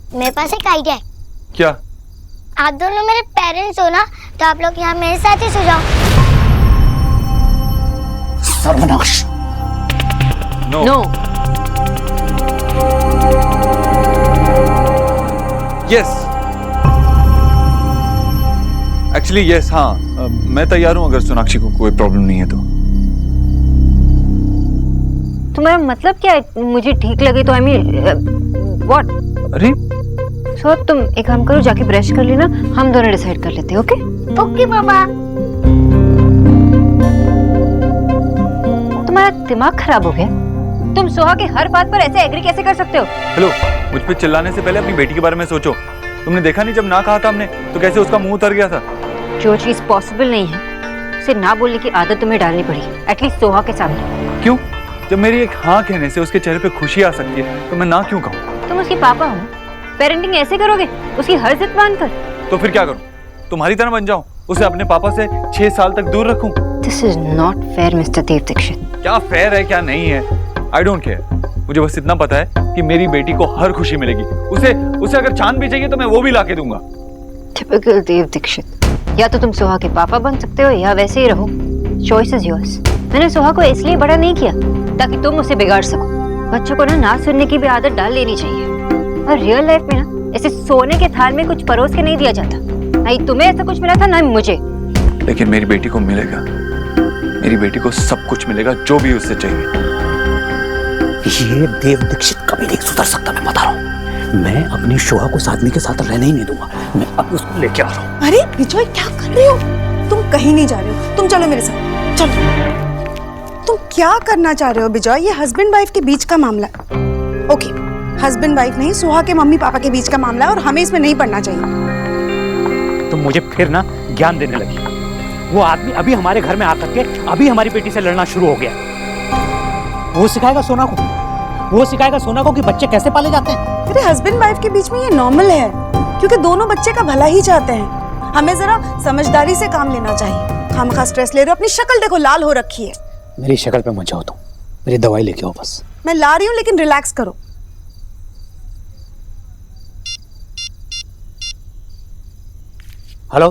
मेरे पास एक आइडिया है। क्या? आप दोनों मेरे पेरेंट्स हो ना, तो आप लोग यहाँ मेरे साथ ही सो जाओ। सर्वनाश। No. No. Yes. Actually yes, हाँ मैं तैयार हूँ अगर सोनाक्षी को कोई प्रॉब्लम नहीं है तो। तुम्हारा मतलब क्या है? मुझे ठीक लगे तो आई मीन व्हाट? अरे सो तुम एक काम करो, जाके ब्रश कर लेना, हम दोनों डिसाइड कर लेते हैं। ओके ओके पापा। तुम्हारा दिमाग खराब हो गया? तुम सोहा की हर बात पर ऐसे एग्री कैसे कर सकते हो? हेलो, मुझ पे चिल्लाने से पहले अपनी बेटी के बारे में सोचो। तुमने देखा नहीं जब ना कहा था हमने तो कैसे उसका मुंह उतर गया था। जो चीज पॉसिबल नहीं है उसे ना बोलने की आदत तुम्हें डालनी पड़ी, एटलीस्ट सोहा के सामने। क्यों? जब मेरी एक हाँ कहने से उसके चेहरे पे खुशी आ सकती है तो मैं ना क्यों कहूँ? तुम उसके पापा हो, पेरेंटिंग ऐसे करोगे उसकी हर जिद मानकर? तो फिर क्या करूँ? तुम्हारी तरह बन जाऊं, उसे अपने पापा से 6 साल तक दूर रखूं? This is not fair mister Dev Dikshit. क्या फेयर है क्या नहीं है, आई डोंट केयर। मुझे बस इतना पता है कि मेरी बेटी को हर खुशी मिलेगी। उसे अगर चांद भी चाहिए तो मैं वो भी लाके दूंगा। टिपिकल देव दीक्षित। या तो तुम सोहा के पापा बन सकते हो या वैसे ही रहो। Choice is yours. मैंने सोहा को इसलिए बड़ा नहीं किया ताकि तुम उसे बिगाड़ सको। बच्चों को ना सुनने की भी आदत डाल लेनी चाहिए। और रियल लाइफ में ना ऐसे सोने के थाल में कुछ परोस के नहीं दिया जाता। नहीं तुम्हें ऐसा कुछ मिला था ना मुझे। लेकिन मेरी बेटी को मिलेगा, मेरी बेटी को सब कुछ मिलेगा जो भी उससे चाहिए। ये देव दीक्षित कभी नहीं सुधर सकता, मैं बता रहा हूँ। मैं अपनी शोहा को साधनी के साथ रहने ही नहीं दूंगा। मैं अब उसको लेके आ रहा हूँ। अरे विजय क्या कर रहे हो? तुम कहीं नहीं जा रहे हो, तुम चलो मेरे साथ, चलो। तुम क्या करना चाह रहे हो विजय? ये हस्बैंड वाइफ के बीच का मामला है। ओके, हस्बैंड वाइफ नहीं, सोहा के मम्मी पापा के बीच का मामला है और हमें इसमें नहीं पड़ना चाहिए। तुम मुझे फिर ना ज्ञान देने लगी। वो आदमी अभी हमारे घर में आकर के अभी हमारी बेटी से लड़ना शुरू हो गया। वो सिखाएगा सोना को कि बच्चे कैसे पाले जाते हैं। अरे हस्बैंड वाइफ के बीच में ये नॉर्मल है, क्योंकि दोनों बच्चे का भला ही चाहते हैं। हमें जरा समझदारी से काम लेना चाहिए। खामखा स्ट्रेस ले रहे हो, अपनी शक्ल देखो लाल हो रखी है। मेरी शक्ल पे मत जाओ तुम, मेरी दवाई लेके आओ बस। मैं ला रही हूँ लेकिन रिलैक्स करो। हेलो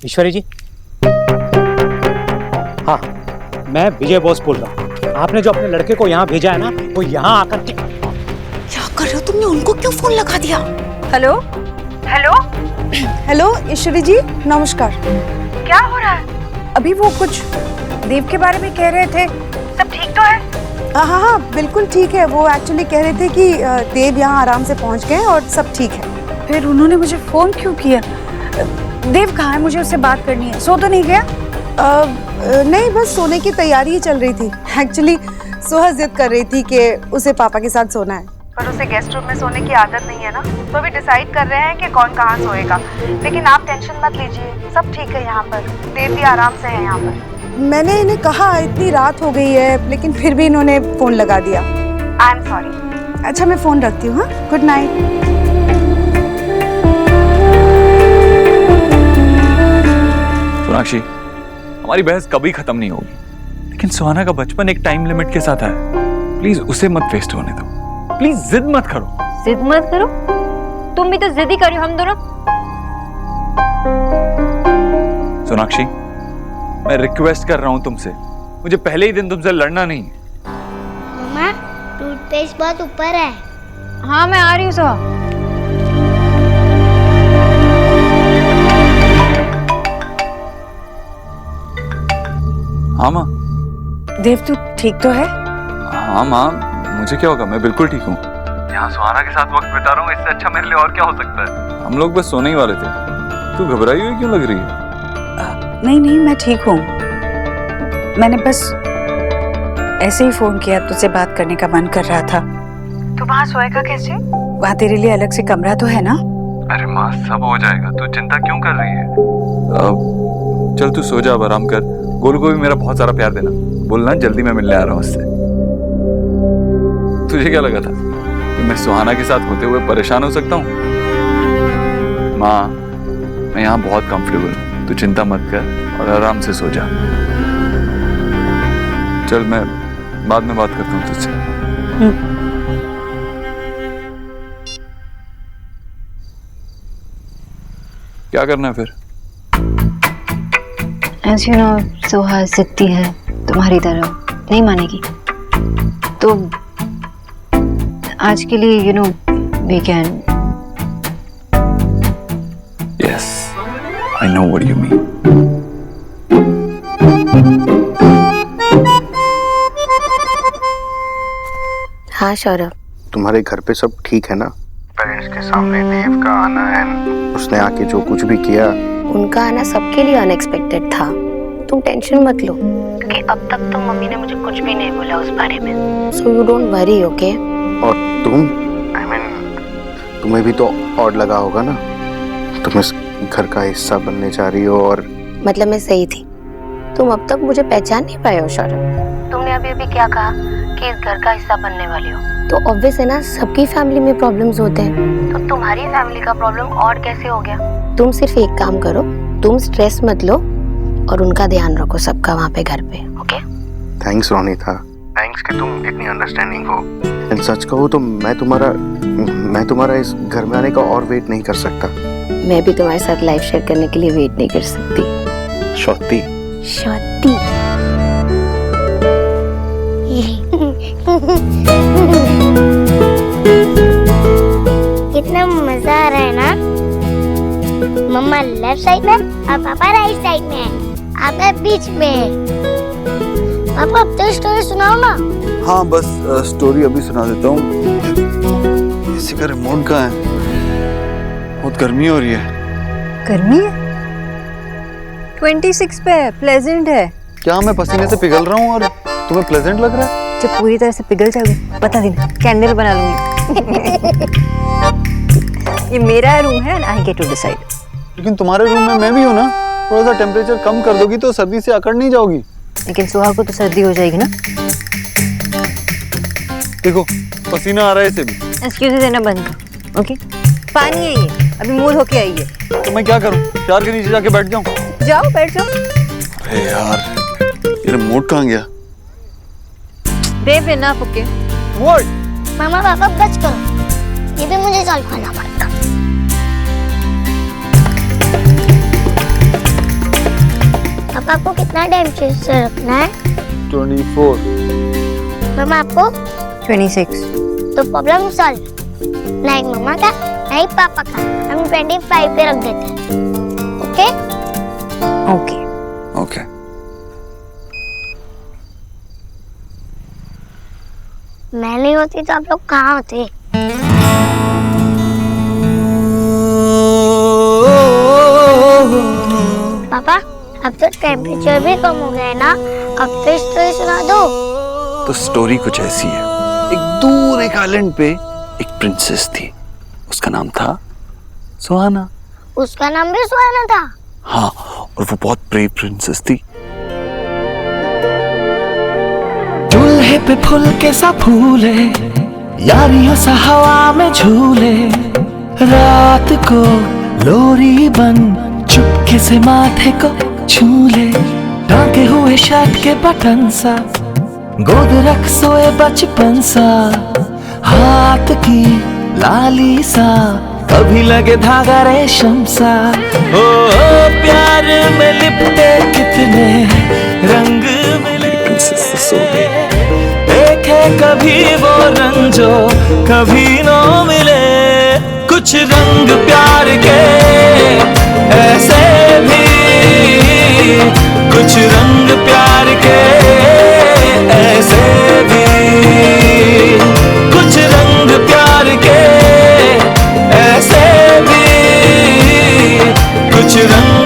ईश्वरी जी। हाँ, मैं विजय बॉस बोल रहा हूँ। आपने जो अपने लड़के को यहाँ भेजा है ना, वो यहाँ आकर के क्या कर रहे हो? तुमने उनको क्यों फोन लगा दिया? हेलो हेलो हेलो ईश्वरी जी, नमस्कार। क्या हो रहा है? अभी वो कुछ देव के बारे में कह रहे थे, सब ठीक तो है? हाँ हाँ बिल्कुल ठीक है। वो एक्चुअली कह रहे थे कि देव यहाँ आराम से पहुँच गए और सब ठीक है। फिर उन्होंने मुझे फोन क्यों किया? देव कहाँ है? मुझे उससे बात करनी है। सो तो नहीं गया? नहीं, बस सोने की तैयारी ही चल रही थी। एक्चुअली सोहा जिद कर रही थी कि उसे पापा के साथ सोना है। पर उसे गेस्ट रूम में सोने की आदत नहीं है ना, तो अभी डिसाइड कर रहे हैं कि कौन कहाँ सोएगा। लेकिन आप टेंशन मत लीजिए, सब ठीक है यहाँ पर। देव भी आराम से है यहाँ पर। मैंने इन्हें कहा इतनी रात हो गई है, लेकिन फिर भी इन्होंने फोन लगा दिया। I am sorry. अच्छा मैं फोन रखती हूँ। हाँ, गुड नाइट। सोनाक्षी, हमारी बहस कभी खत्म नहीं होगी, लेकिन सुहाना का बचपन एक टाइम लिमिट के साथ है। प्लीज उसे मत वेस्ट होने दो। प्लीज जिद मत करो। जिद मत करो? तुम भी तो जिद ही कर रहे हो। हम दोनों। सोनाक्षी, मैं रिक्वेस्ट कर रहा हूं तुमसे, मुझे पहले ही दिन तुमसे लड़ना नहीं। मम्मा, टूथपेस्ट बहुत ऊपर है। हाँ मैं आ रही हूँ सोहा। हाँ माँ। देव तू ठीक तो है? हाँ माँ, मुझे क्या होगा, मैं बिल्कुल ठीक हूँ। यहाँ सुहाना के साथ वक्त बिता रहा हूँ, इससे अच्छा मेरे लिए और क्या हो सकता है। हम लोग बस सोने ही वाले थे। तू घबराई हुई क्यों लग रही है? नहीं नहीं, मैं ठीक हूँ। मैंने बस ऐसे ही फोन किया, तुझसे बात करने का मन कर रहा था। तू वहाँ सोएगा कैसे? वहाँ तेरे लिए अलग से कमरा तो है ना? अरे माँ, सब हो जाएगा, तू चिंता क्यों कर रही है? चल तू सो जा, अब आराम कर। गोलू को भी मेरा बहुत सारा प्यार देना। बोलना जल्दी मैं मिलने आ रहा हूँ उससे। तुझे क्या लगा था कि मैं सुहाना के साथ होते हुए परेशान हो सकता हूँ? माँ, मैं यहाँ बहुत कंफर्टेबल हूँ, तू चिंता मत कर और आराम से सो जा। चल मैं बाद में बात करता हूँ तुझसे। क्या करना है फिर? As you know, सोहा जिद्दी है तुम्हारी तरह, नहीं मानेगी। तो आज के लिए we can। Yes, I know what you mean. हाँ सौरभ, तुम्हारे घर पे सब ठीक है ना? पेरेंट्स के सामने देव का आना है, उसने आके जो कुछ भी किया। उनका आना सबके लिए अनएक्सपेक्टेड था। तुम टेंशन मत लो, क्योंकि अब तक तो मम्मी ने मुझे कुछ भी नहीं बोला उस बारे में। So you don't worry, okay? और तुम, तुम्हें भी तो ऑड लगा होगा ना, तुम इस घर का हिस्सा बनने जा रही हो। और मतलब मैं सही थी, तुम अब तक मुझे पहचान नहीं पाए हो सौरभ। तुमने अभी अभी क्या कहा कि इस घर का हिस्सा बनने वाली हो, तो ऑब्वियस है ना, सबकी फैमिली में प्रॉब्लम्स होते हैं, तो तुम्हारी फैमिली का प्रॉब्लम और कैसे हो गया? तुम सिर्फ एक काम करो, तुम स्ट्रेस मत लो और उनका ध्यान रखो सबका वहाँ पे घर पे, ओके? थैंक्स रोनिता, थैंक्स कि तुम इतनी अंडरस्टैंडिंग हो। एंड सच कहूँ तो मैं तुम्हारा इस घर में आने का और वेट नहीं कर सकता। मैं भी तुम्हारे साथ लाइफ शेयर करने के लिए वेट नहीं कर सकती। शौती शौती कितना मजा आ रहा है ना। मम्मा लेफ्ट साइड में और पापा राइट साइड में है, आप है बीच में। पापा अब तो स्टोरी सुनाओ ना। हाँ बस स्टोरी अभी सुना देता हूँ। इसी का रिमोट कहाँ है? बहुत गर्मी हो रही है। गर्मी है? 26 पे है, प्लेजेंट है। क्या मैं पसीने से पिघल रहा हूँ और तुम्हें प्लेजेंट लग रहा है? जब पूरी तरह से पिघल जाओगे बता देना, कैंडल बना लूंगी। ये मेरा रूम है and I get to decide. लेकिन तुम्हारे रूम में मैं भी हूँ ना, थोड़ा सा टेम्परेचर कम कर दोगी तो सर्दी से अकड़ नहीं जाओगी। लेकिन सुहा को तो सर्दी हो जाएगी ना। देखो पसीना आ रहा है इसे भी। एक्सक्यूज देना बंद कर, ओके? पानी है ये, अभी मूड होके आई है। तो मैं क्या करूँ, चार के नीचे जाके बैठ जाऊँ? जाओ बैठ जाओ। अरे यार ये रिमोट कहाँ गया? देव ना ओके। व्हाट? मामा पापा बच करो, ये भी मुझे सॉल्व करना पड़ेगा। पापा को कितना टेम्परेचर से रखना है? 24। मामा आपको? 26। तो प्रॉब्लम सॉल्व। नहीं मम्मा का, नहीं पापा का, हम 25 पे रख देते हैं, ओके? Okay okay. मैं नहीं होती तो आप लोग कहाँ होते? पापा अब तो टेम्परेचर भी कम हो गया है ना, अब तो स्टोरी सुना दो। तो स्टोरी कुछ ऐसी है, एक दूर एक आइलैंड पे एक प्रिंसेस थी, उसका नाम था सुहाना। उसका नाम भी सुहाना था? हाँ, और वो बहुत ब्रेव प्रिंसेस थी। दूल्हे पे फूल के सा फूले, यारियों सा हवा में झूले, रात को लोरी बन चुपके से माथे को छूले, टांगे हुए शर्ट के बटन सा, गोद रख सोए बचपन सा, हाथ की लाली सा, कभी लगे धागा रेशम सा। ओ प्यार में लिपटे कितने रंग मिले, देखे कभी वो रंग जो कभी न मिले, कुछ रंग प्यार के ऐसे भी, कुछ रंग प्यार के ऐसे भी, कुछ रंग प्यार के ऐसे भी, कुछ रंग